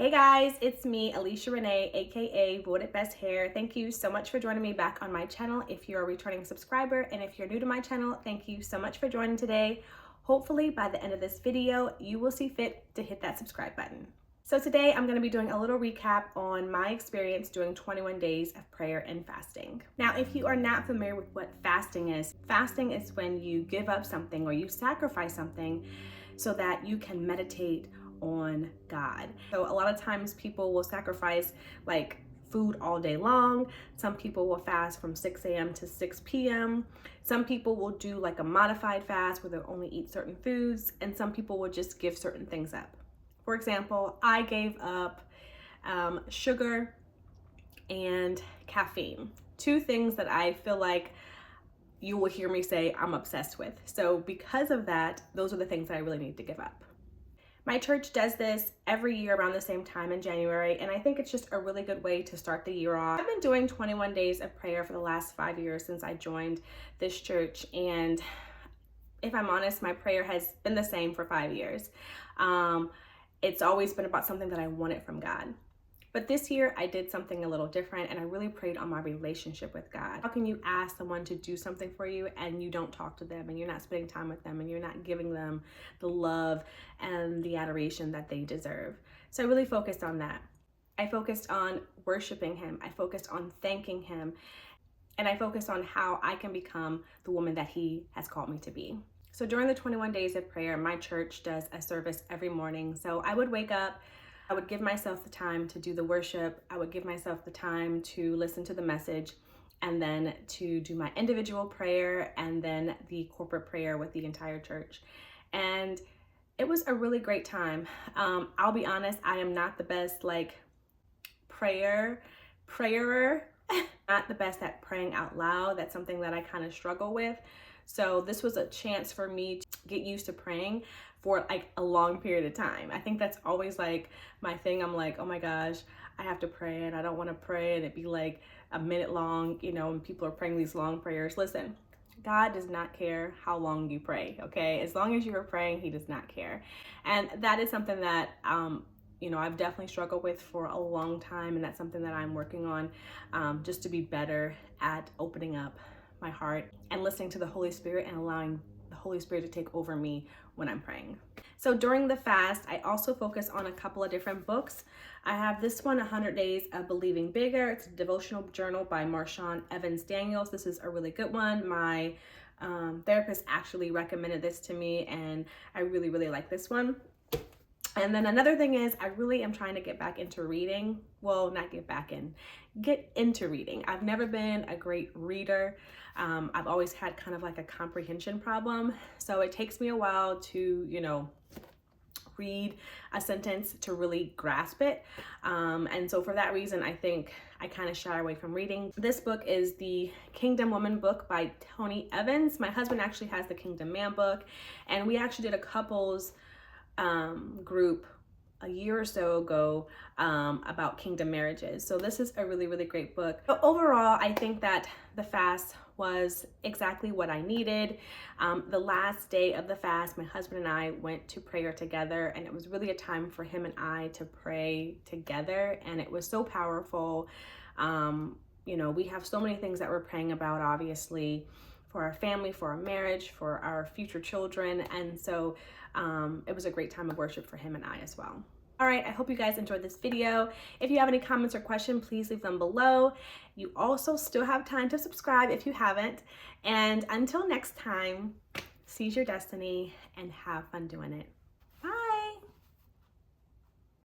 Hey guys, it's me, Alicia Renee, aka Voted Best Hair. Thank you so much for joining me back on my channel. If you're a returning subscriber and if you're new to my channel, thank you so much for joining today. Hopefully by the end of this video, you will see fit to hit that subscribe button. So today I'm going to be doing a little recap on my experience doing 21 days of prayer and fasting. Now, if you are not familiar with what fasting is when you give up something or you sacrifice something so that you can meditate on God. So a lot of times people will sacrifice like food all day long. Some people will fast from 6 a.m. to 6 p.m. Some people will do like a modified fast where they'll only eat certain foods, and some people will just give certain things up. For example, I gave up sugar and caffeine, two things that I feel like you will hear me say I'm obsessed with. So because of that, those are the things that I really need to give up. My church does this every year around the same time in January, and I think it's just a really good way to start the year off. I've been doing 21 days of prayer for the last 5 years since I joined this church, and if I'm honest, my prayer has been the same for 5 years. It's always been about something that I wanted from God. But this year I did something a little different, and I really prayed on my relationship with God. How can you ask someone to do something for you and you don't talk to them and you're not spending time with them and you're not giving them the love and the adoration that they deserve? So I really focused on that. I focused on worshiping Him. I focused on thanking Him. And I focused on how I can become the woman that He has called me to be. So during the 21 days of prayer, my church does a service every morning. So I would wake up, I would give myself the time to do the worship. I would give myself the time to listen to the message, and then to do my individual prayer and then the corporate prayer with the entire church. And it was a really great time. I'll be honest, I am not the best prayer, not the best at praying out loud. That's something that I kind of struggle with. So this was a chance for me to get used to praying for like a long period of time. I think that's always like my thing. I'm like, oh my gosh, I have to pray and I don't want to pray and it'd be like a minute long, and people are praying these long prayers. Listen, God does not care how long you pray, okay? As long as you are praying, He does not care. And that is something that I've definitely struggled with for a long time, and that's something that I'm working on, just to be better at opening up my heart and listening to the Holy Spirit and allowing the Holy Spirit to take over me when I'm praying. So during the fast, I also focus on a couple of different books. I have this one, 100 Days of Believing Bigger. It's a devotional journal by Marshawn Evans Daniels. This is a really good one. My therapist actually recommended this to me, and I really, really like this one. And then another thing is I really am trying to get back into reading. Well, not get into reading. I've never been a great reader. I've always had kind of like a comprehension problem. So it takes me a while to, read a sentence to really grasp it. And so for that reason, I think I kind of shy away from reading. This book is the Kingdom Woman book by Tony Evans. My husband actually has the Kingdom Man book, and we actually did a couples group a year or so ago about kingdom marriages. So this is a really, really great book. But overall, I think that the fast was exactly what I needed. The last day of the fast, my husband and I went to prayer together, and it was really a time for him and I to pray together, and it was so powerful. We have so many things that we're praying about, obviously, for our family, for our marriage, for our future children. And so it was a great time of worship for him and I as well. All right, I hope you guys enjoyed this video. If you have any comments or questions, please leave them below. You also still have time to subscribe if you haven't. And until next time, seize your destiny and have fun doing it.